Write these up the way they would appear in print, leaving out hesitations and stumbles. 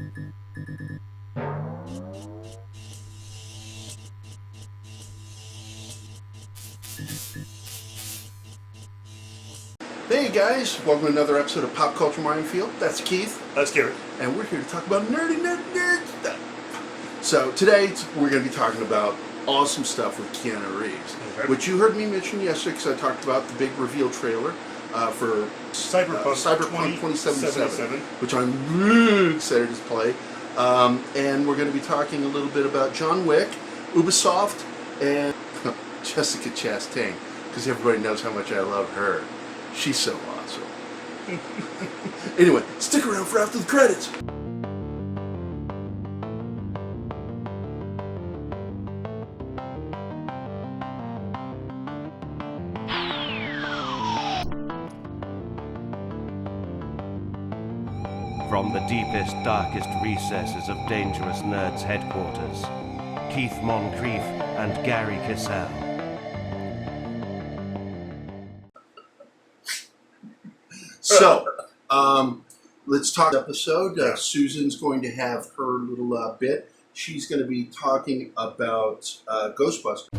Hey guys, welcome to another episode of Pop Culture Minefield. That's Keith. That's Gerry. And we're here to talk about nerd stuff. So today we're going to be talking about awesome stuff with Keanu Reeves, which you heard me mention yesterday because I talked about the big reveal trailer for Cyberpunk 2077, which I'm really excited to play. And we're going to be talking a little bit about John Wick, Ubisoft, and Jessica Chastain, because everybody knows how much I love her. She's so awesome. Anyway, stick around for after the credits. From the deepest, darkest recesses of Dangerous Nerds headquarters, Keith Moncrief and Gary Kissel. So, let's talk episode. Susan's going to have her little bit. She's going to be talking about Ghostbusters.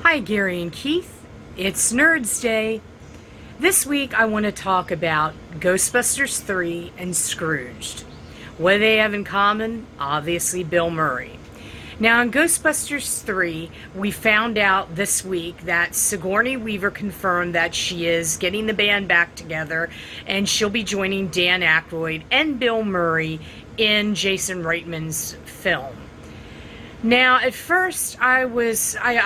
Hi, Gary and Keith. It's Nerds Day. This week I want to talk about Ghostbusters 3 and Scrooged. What do they have in common? Obviously, Bill Murray. Now, in Ghostbusters 3, we found out this week that Sigourney Weaver confirmed that she is getting the band back together and she'll be joining Dan Aykroyd and Bill Murray in Jason Reitman's film. Now, at first, I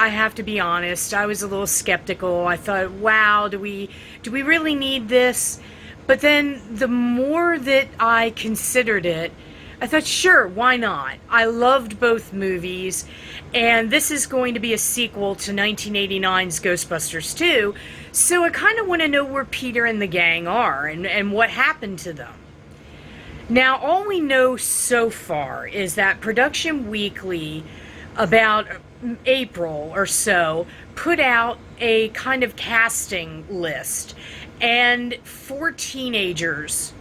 have to be honest, I was a little skeptical. I thought, wow, do we really need this? But then the more that I considered it, I thought, sure, why not? I loved both movies, and this is going to be a sequel to 1989's Ghostbusters 2, so I kind of want to know where Peter and the gang are and what happened to them. Now, all we know so far is that Production Weekly, about April or so, put out a kind of casting list, and 4 teenagers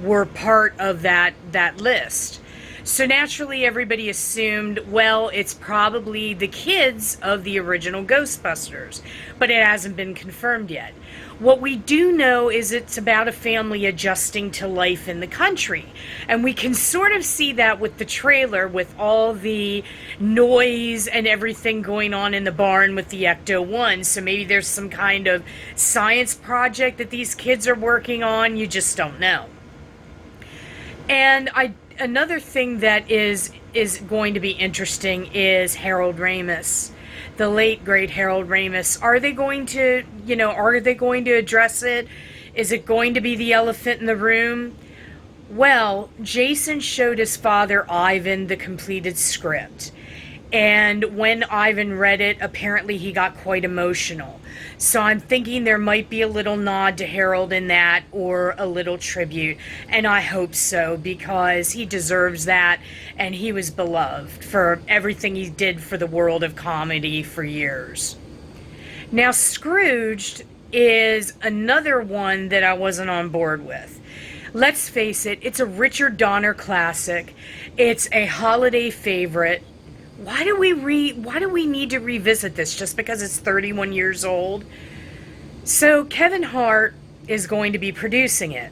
were part of that list. So naturally everybody assumed, well, it's probably the kids of the original Ghostbusters, but it hasn't been confirmed yet. What we do know is it's about a family adjusting to life in the country. And we can sort of see that with the trailer, with all the noise and everything going on in the barn with the Ecto-1. So maybe there's some kind of science project that these kids are working on. You just don't know. And another thing that is going to be interesting is Harold Ramis. The late, great Harold Ramis. Are they going to address it? Is it going to be the elephant in the room? Well, Jason showed his father, Ivan, the completed script. And when Ivan read it, apparently he got quite emotional. So I'm thinking there might be a little nod to Harold in that, or a little tribute. And I hope so, because he deserves that, and he was beloved for everything he did for the world of comedy for years. Now, Scrooged is another one that I wasn't on board with. Let's face it, it's a Richard Donner classic. It's a holiday favorite. Why do we need to revisit this just because it's 31 years old? So Kevin Hart is going to be producing it.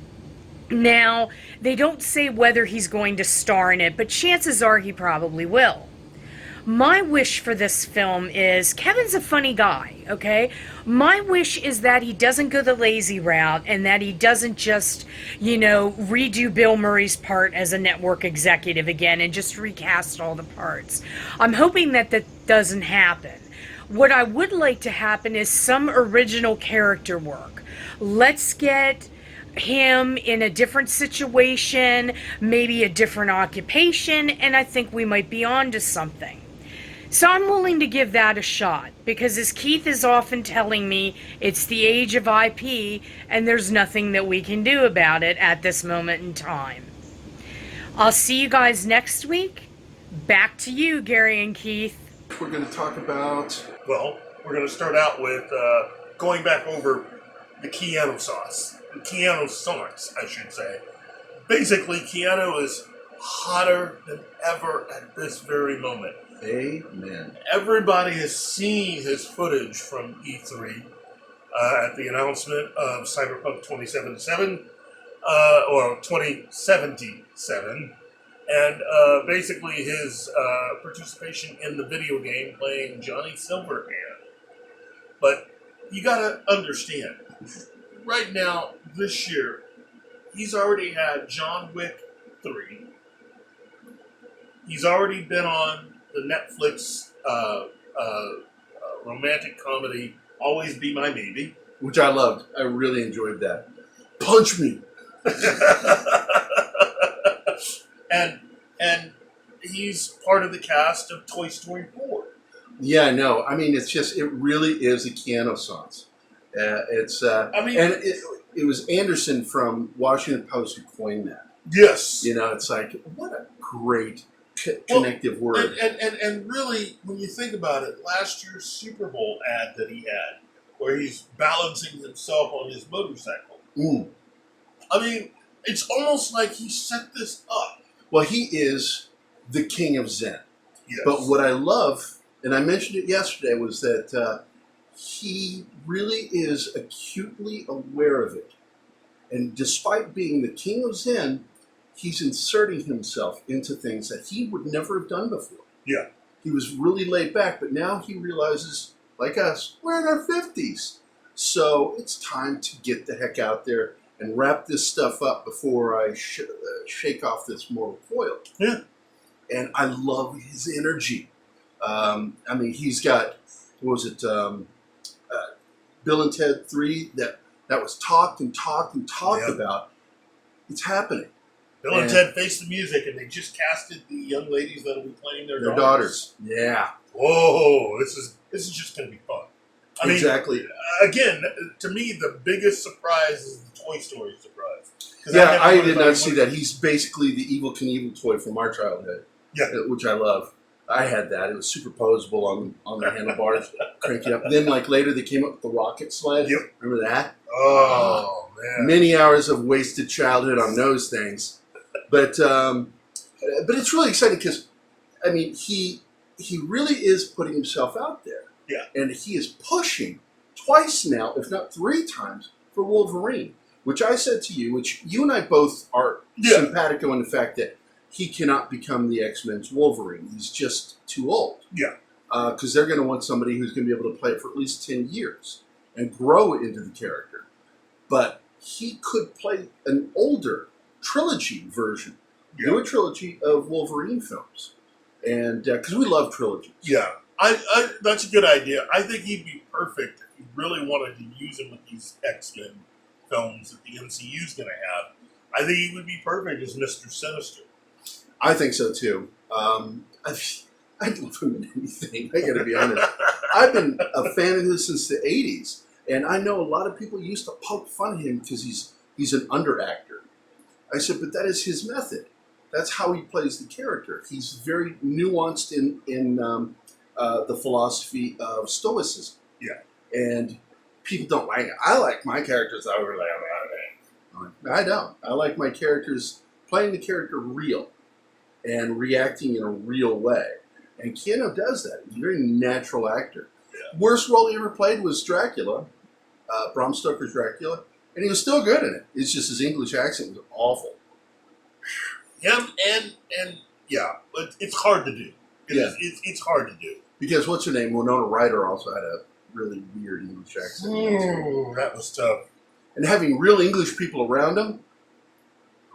Now, they don't say whether he's going to star in it, but chances are he probably will. My wish for this film is, Kevin's a funny guy, okay? My wish is that he doesn't go the lazy route and that he doesn't just, redo Bill Murray's part as a network executive again and just recast all the parts. I'm hoping that doesn't happen. What I would like to happen is some original character work. Let's get him in a different situation, maybe a different occupation, and I think we might be on to something. So I'm willing to give that a shot, because as Keith is often telling me, it's the age of IP, and there's nothing that we can do about it at this moment in time. I'll see you guys next week. Back to you, Gerry and Keith. we're going to talk about? Well, we're going to start out with going back over the Keanu sauce. The Keanu sauce, I should say. Basically, Keanu is hotter than ever at this very moment. Amen. Everybody has seen his footage from E3 at the announcement of Cyberpunk 2077, or 2077, and basically his participation in the video game playing Johnny Silverhand. But you gotta understand, right now, this year, he's already had John Wick 3. He's already been on the Netflix romantic comedy Always Be My Maybe. Which I loved. I really enjoyed that. Punch me! and he's part of the cast of Toy Story 4. Yeah, I know. I mean, it really is a Keanu sauce. And it was Anderson from Washington Post who coined that. Yes. You know, it's like, what a great connective word. And really, when you think about it, last year's Super Bowl ad that he had, where he's balancing himself on his motorcycle. I mean, it's almost like he set this up. Well, he is the king of Zen. Yes. But what I love, and I mentioned it yesterday, was that he really is acutely aware of it. And despite being the king of Zen, he's inserting himself into things that he would never have done before. Yeah. He was really laid back, but now he realizes, like us, we're in our 50s. So it's time to get the heck out there and wrap this stuff up before I shake off this mortal coil. Yeah. And I love his energy. I mean, he's got, what was it, Bill and Ted 3 that was talked about. It's happening. Bill and Ted Face the Music, and they just casted the young ladies that will be playing their daughters. Yeah. Whoa, this is just going to be fun. I mean, exactly. Again, to me, the biggest surprise is the Toy Story surprise. Yeah, I did not see that. He's basically the Evel Knievel toy from our childhood. Yeah. Which I love. I had that. It was superposable on the handlebars. Crank it up. Then, like, later they came up with the rocket sled. Yep. Remember that? Oh, man. Many hours of wasted childhood on those things. But it's really exciting because, I mean, he really is putting himself out there. Yeah. And he is pushing twice now, if not 3 times, for Wolverine. Which I said to you, which you and I both are simpatico in the fact that he cannot become the X-Men's Wolverine. He's just too old. Yeah. Because they're going to want somebody who's going to be able to play it for at least 10 years and grow into the character. But he could play an older trilogy version. Do a trilogy of Wolverine films. And because we love trilogies. Yeah. I that's a good idea. I think he'd be perfect if you really wanted to use him with these X-Men films that the MCU is going to have. I think he would be perfect as Mr. Sinister. I think so too. I'd love him in anything. I got to be honest. I've been a fan of his since the '80s, and I know a lot of people used to poke fun at him because he's an under-actor. I said, but that is his method. That's how he plays the character. He's very nuanced in the philosophy of stoicism. Yeah. And people don't like it. I like my characters over there. I don't. I like my characters playing the character real and reacting in a real way. And Keanu does that. He's a very natural actor. Yeah. Worst role he ever played was Dracula, Bram Stoker's Dracula, and he was still good in it. It's just his English accent was awful. Him and yeah, but it's hard to do. It's hard to do. Because what's her name? Winona Ryder also had a really weird English accent. Ooh, that was tough. And having real English people around him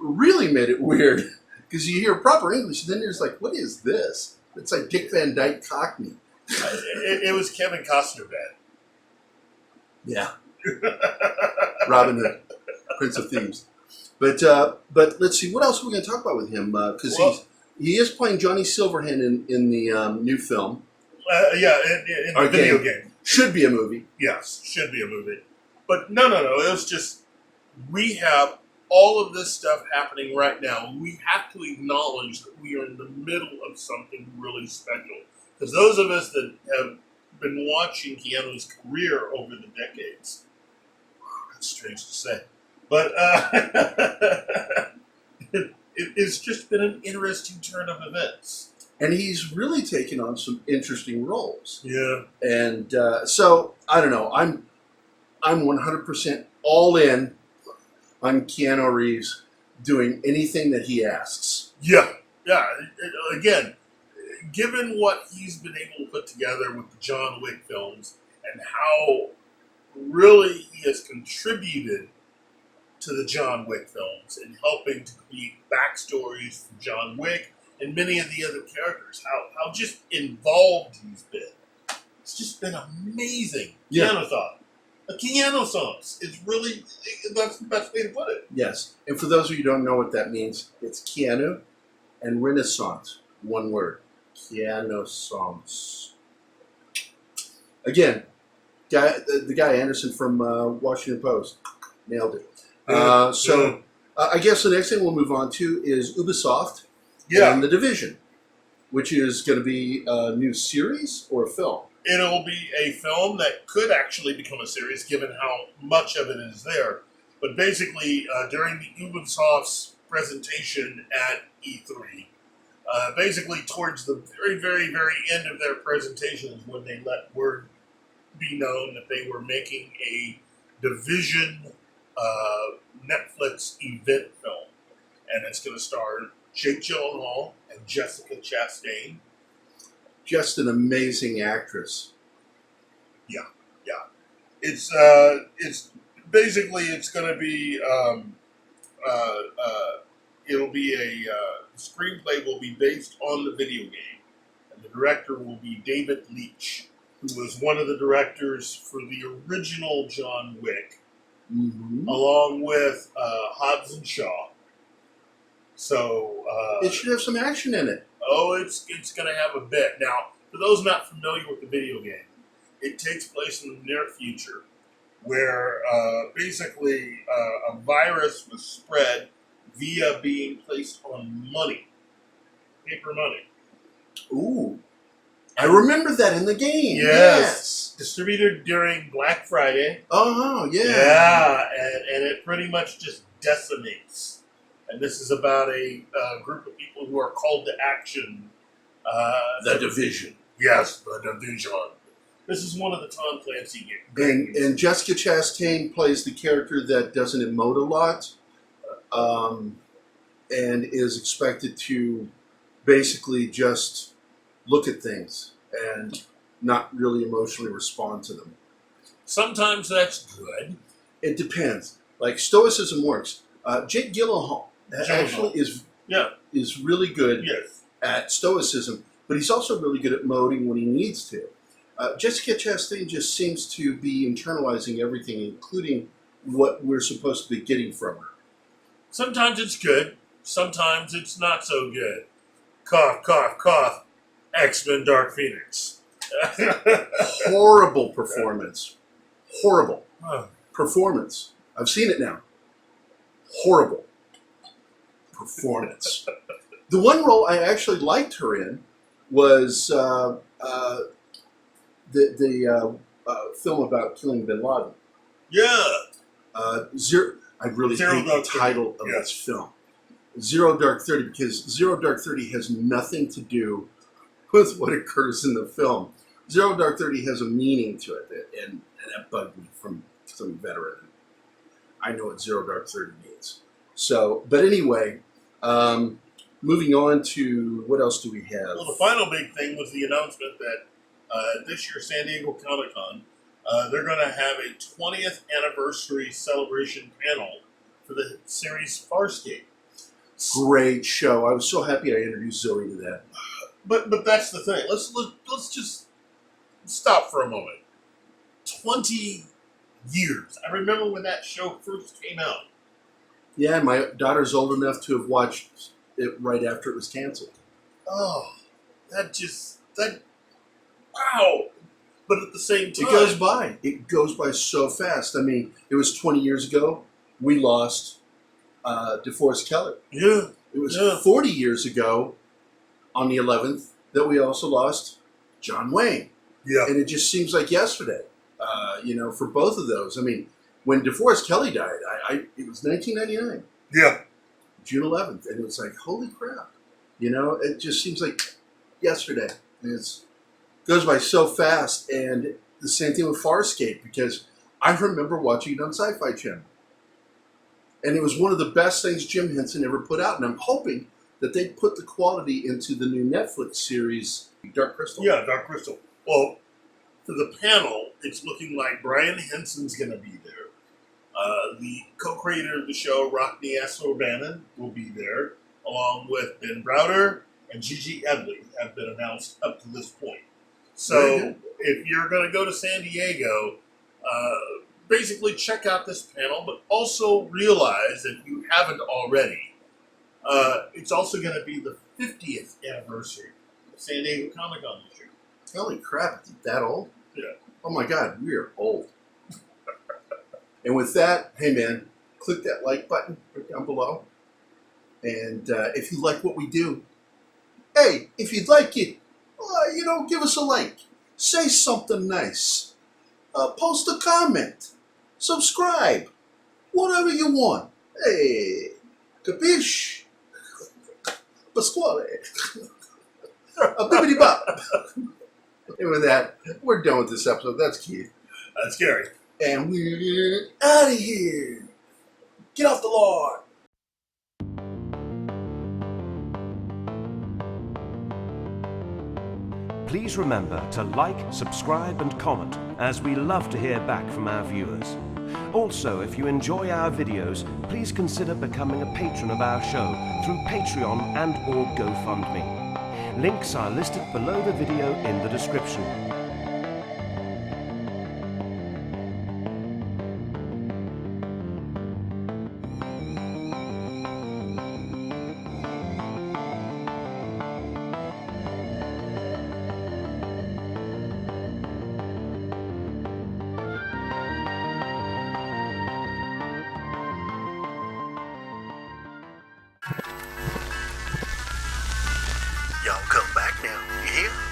really made it weird. Because you hear proper English, and then there's like, what is this? It's like Dick Van Dyke Cockney. It was Kevin Costner bad. Yeah. Robin Hood, Prince of Thieves. But let's see, what else are we going to talk about with him? Because he is playing Johnny Silverhand in the new film. In the video game. Should be a movie. Yes, should be a movie. But no. It was just, we have all of this stuff happening right now. We have to acknowledge that we are in the middle of something really special. Because those of us that have been watching Keanu's career over the decades, that's strange to say, but it's just been an interesting turn of events. And he's really taken on some interesting roles. Yeah. And so, I don't know, I'm 100% all in on Keanu Reeves doing anything that he asks. Yeah. Again, given what he's been able to put together with the John Wick films and how really he has contributed to the John Wick films and helping to create backstories for John Wick and many of the other characters, how just involved he's been. It's just been amazing. Yeah. A Keanu-sance. It's really, that's the best way to put it. Yes. And for those of you who don't know what that means, it's Keanu and Renaissance. One word. Keanu-sance. Again, the guy Anderson from Washington Post. Nailed it. I guess the next thing we'll move on to is Ubisoft and The Division, which is going to be a new series or a film. It'll be a film that could actually become a series, given how much of it is there. But basically, during the Ubisoft's presentation at E3, basically towards the very, very, very end of their presentation is when they let word be known that they were making a Division Netflix event film. And it's going to star Jake Gyllenhaal and Jessica Chastain. Just an amazing actress. Yeah. It's basically it's going to be it'll be the screenplay will be based on the video game, and the director will be David Leitch, who was one of the directors for the original John Wick, along with Hobbs and Shaw. So it should have some action in it. Oh, it's going to have a bit. Now, for those not familiar with the video game, it takes place in the near future where basically a virus was spread via being placed on money, paper money. Ooh. I remember that in the game. Yes. Distributed during Black Friday. Oh, yeah. Yeah, and it pretty much just decimates. And this is about a group of people who are called to action. The Division. Yes, the Division. This is one of the Tom Clancy games. And Jessica Chastain plays the character that doesn't emote a lot, and is expected to basically just look at things and not really emotionally respond to them. Sometimes that's good. It depends. Like, stoicism works. Jake Gyllenhaal actually is really good at stoicism, but he's also really good at emoting when he needs to. Jessica Chastain just seems to be internalizing everything, including what we're supposed to be getting from her. Sometimes it's good. Sometimes it's not so good. Cough, cough, cough. X-Men Dark Phoenix. Horrible performance. Horrible performance. I've seen it now. Horrible performance. The one role I actually liked her in was the film about killing Bin Laden. Yeah. I really hate the title of this film. Zero Dark 30, because Zero Dark 30 has nothing to do with what occurs in the film. Zero Dark 30 has a meaning to it, and that bugged me from some veteran. I know what Zero Dark 30 means. So, but anyway, moving on to what else do we have? Well, the final big thing was the announcement that this year San Diego Comic-Con, they're going to have a 20th anniversary celebration panel for the series Farscape. Great show. I was so happy I introduced Zoe to that. But that's the thing. Let's just stop for a moment. 20 years. I remember when that show first came out. Yeah, my daughter's old enough to have watched it right after it was canceled. Oh, wow. But at the same time, It goes by so fast. I mean, it was 20 years ago. We lost DeForest Kelley. Yeah. It was 40 years ago on the 11th that we also lost John Wayne. Yeah. And it just seems like yesterday, for both of those. I mean, when DeForest Kelley died, it was 1999, Yeah. June 11th, and it was like, holy crap. It just seems like yesterday. And it goes by so fast. And the same thing with Farscape, because I remember watching it on Sci-Fi Channel. And it was one of the best things Jim Henson ever put out. And I'm hoping that they put the quality into the new Netflix series, Dark Crystal. Yeah, Dark Crystal. Well, for the panel, it's looking like Brian Henson's going to be there. The co-creator of the show, Rockne Asor-Bannon, will be there, along with Ben Browder and Gigi Edley have been announced up to this point. So if you're going to go to San Diego, basically check out this panel, but also realize, if you haven't already, it's also going to be the 50th anniversary of San Diego Comic-Con this year. Holy crap, is it that old? Yeah. Oh my God, we are old. And with that, hey man, click that like button right down below. And if you like what we do, hey, if you'd like it, give us a like. Say something nice. Post a comment. Subscribe. Whatever you want. Hey, capiche? Pasquale. A bibbidi bop. And with that, we're done with this episode. That's Keith. That's Gerry. And we're out of here. Get off the lawn. Please remember to like, subscribe and comment, as we love to hear back from our viewers. Also, if you enjoy our videos, please consider becoming a patron of our show through Patreon and/or GoFundMe. Links are listed below the video in the description. Y'all come back now, you hear?